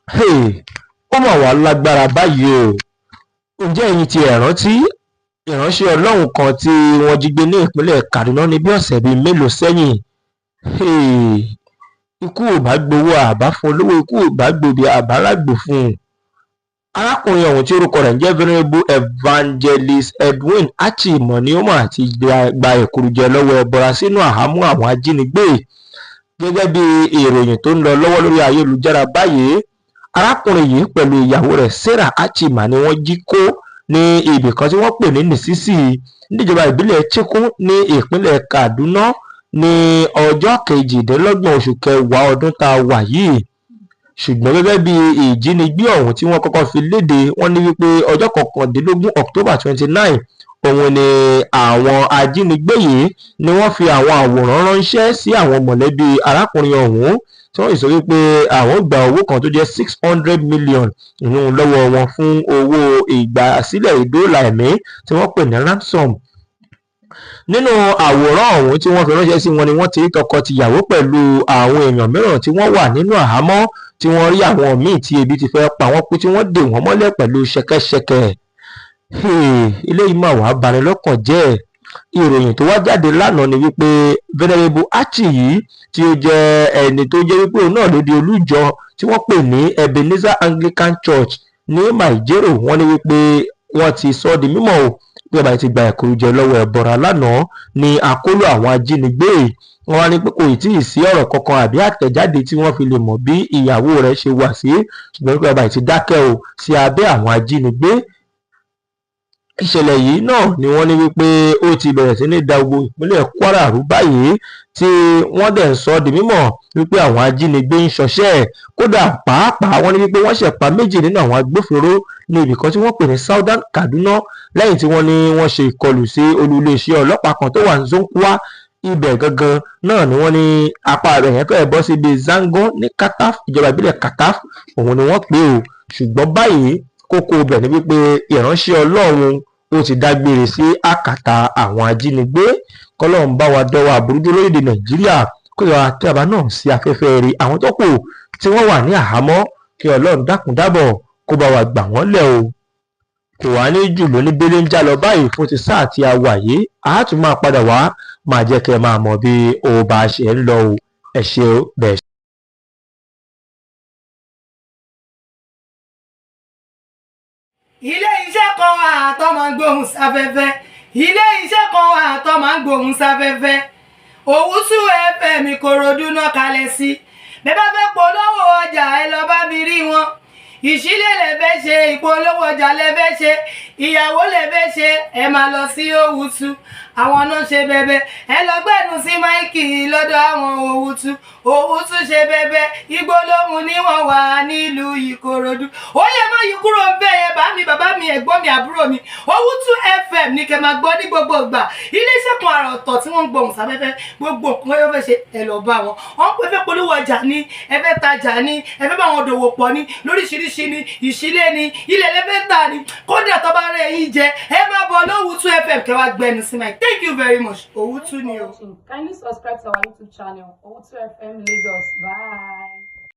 Ó mà wá lágbára báyìí o. Ǹjẹ́ ẹ̀yin ti ẹ̀ rántí ìránṣẹ́ Ọlọ́run kan tí wọ́n jí gbé ní ìpínlẹ̀ Kaduna ní bí ọ̀sẹ̀ bíi mélòó sẹ́yìn? Ikú ò bá gbowó àbá fún olówó, ikú ò bá gbòbí àbá lágbò fún un. Arákùnrin ọ̀hún tí orúkọ rẹ̀ ń jẹ́ Venerable Evangelist Edwin Achimọ ni ó mà ti gba ẹ̀kúrújẹ lọ́wọ́ ẹbọra sínú àhámọ́ àwọn ajínigbé. Gẹ́gẹ́ bí ìròyìn tó ń lọ lọ́wọ́ lórí ayélujára báyìí, arákùnrin yìí pẹ̀lú ìyàwó rẹ̀ Sarah Achimọ ni wọ́n jí kó ní ibì kan tí wọ́n pè ní Nisisi níjọba ìbílẹ̀ Chikun ní ìpínlẹ̀ Kaduna ní ọjọ́ 28 oṣù kẹwàá ọdún tá a wà yìí. Ṣùgbọ́n gẹ́gẹ́ bí ìjínigbé ọ̀hún tí wọ́n kọ́kọ́ fi léde, wọ́n ní wípé ọjọ́ 29 October 29 òun ni àwọn ajínigbé yìí ni wọ́n fi àwọn àwòrán ránṣẹ́ sí àwọn mọ̀lẹ́bí arákùnrin ọ̀hún tí wọ́n sọ wípé àwọn gba owó kan tó jẹ́ 600 million lọ́wọ́ wọn fún owó ìgbàsílẹ̀ ìdóòlà ẹ̀mí tí wọ́n pè ní ransom. Nínú àwòrán ọ̀hún tí wọ́n fi ránṣẹ́ sí wọn ni wọ́n ti rí tọkọ-tìyàwó pẹ̀lú àwọn èèyàn mìíràn tí wọ́n wà nínú àhámọ́, tí wọ́n rí àwọn míì tí ebi ti fẹ́ pa wọ́n kú tí wọ́n dè wọ́n mọ́lẹ̀ pẹ̀lú ṣẹ̀kẹ̀ṣẹ̀kẹ̀. Eléyìí mà wá bani lọ́kàn jẹ́. Ìròyìn tó wá jáde lánàá ni wípé Venerable Achi yìí tí ó jẹ́ ẹni tó jẹ́ wípé òun náà ló di olùjọ tí wọ́n pè ní Ebenezer Anglican Church ní Maijero, wọ́n ní wípé wọ́n ti sọ ọ́ di mímọ̀ o bí ọba ti gba ẹ̀kúrújẹ lọ́wọ́ ẹbọra lánàá ní Akolo àwon Ajinigbe. Wọ́n wá ní pé kò tí ì sí ọ̀rọ̀ kankan àbí àtẹ̀jáde tí wọ́n fi lè mọ̀ bí ìyàwó rẹ̀ ṣe wà sí, ṣùgbọ́n pé ọba ti dákẹ́ o sí abẹ́ àwọn ajínigbé. Ìṣẹ̀lẹ̀ yìí náà ni wọ́n ní wípé ó ti bẹ̀rẹ̀ sí ní da gbogbo ìpínlẹ̀ Kwara rú báyìí, tí wọ́n dẹ̀ ń sọ ọ́ di mímọ̀ wípé àwọn ajínigbé ń ṣọṣẹ́. Kódà pàápàá wọ́n ní wípé wọ́n ṣẹ̀pa 2 nínú àwọn agbófinró ní ibìkan tí wọ́n pè ní Southern Kaduna lẹ́yìn tí wọ́n ní wọ́n ṣe ìkọlù sí olú iléeṣẹ́ ọlọ́pàá kan tó wà ní Zonkwa. Ibẹ̀ gangan náà ni wọ́n ní apá rẹ̀ yẹn fẹ́ẹ́ bọ́ síbi Zango ní Kataf, ìjọba ìbílẹ̀ Kataf òun ni wọ́n pè o. Ṣùgbọ́n báyìí kókó ibẹ̀ ni wípé ìránṣẹ́ Ọlọ́run ó ti dágbére sí àkàtà àwọn ajínigbé. Kọ́lọ́run bá wa dọ́wọ́ aburú dúró lórílẹ̀-èdè Nàìjíríà, kó yọ àtẹ̀bá náà sí afẹ́fẹ́ rí àwọn tó kù tí wọ́n wà ní àhámọ́, kí Ọlọ́run dákun dábọ̀ kó bá wa gbà wọ́n lẹ̀ o. Kò wá ní jù lóní bẹ́lẹ́ ń já lọ báyìí fún ti sáà tí a wà yìí. A tún máa padà wá máa jẹ́ kẹ́ ẹ máa mọ̀ bí ó bá ṣe ń lọ o. Ẹ ṣé o bẹ́ẹ̀. Ilé iṣẹ́ kan wà tó máa ń gbóhùn sáfẹ́fẹ́. Ilé iṣẹ́ kan wà tó máa ń gbóhùn sáfẹ́fẹ́. Owutu FM Ìkòròdú náà kalẹ̀ sí. Bẹ́ẹ̀ bá fẹ́ polówó ọjà ẹ lọ bá mi rí wọn. Ìṣílẹ̀ lẹ fẹ́ ṣe, ìpolówó ọjà lẹ fẹ́ ṣe, ìyàwó lẹ fẹ́ ṣe, ẹ máa lọ sí Owutu. Àwọn náà ṣe bẹbẹ, ẹ lọ gbẹ́nu sí máìkì lọ́dọ̀ àwọn Owutu. Owutu ṣe bẹbẹ, Ìgbólóhùn ni wọ́n wà nílùú Ìkòròdú. Ó yẹ má yí kúrò bẹ́ẹ̀ yẹn, bá mi, bàbá mi, ẹ̀gbọ́n mi, àbúrò mi. Owutu FM ní kẹ́ máa gbọ́ ní gbogbo ìgbà. Iléeṣẹ́ kan àrà ọ̀tọ̀ tí wọ́n ń gbóhùn sáfẹ́fẹ́, gbogbo nǹkan yóò fẹ́ ṣe ẹ lọ bá wọn. Wọ́n pè fẹ́ polówó ọjà ní, ẹ fẹ́ tajà ní, ẹ fẹ́ bá wọn dòwò pọ̀ ní, lóríṣiríṣi ní, ìṣílẹ̀ ní, ilẹ̀ lẹ́fẹ́ tà ní, kódà tó bá rẹ̀ yín jẹ, ẹ máa bọ̀ l'Owutu FM kẹ́ wá gbẹnu sí máìkì. Thank you very much. Owutu ni o. Kindly subscribe to our YouTube channel, Owutu FM Lagos. Bye.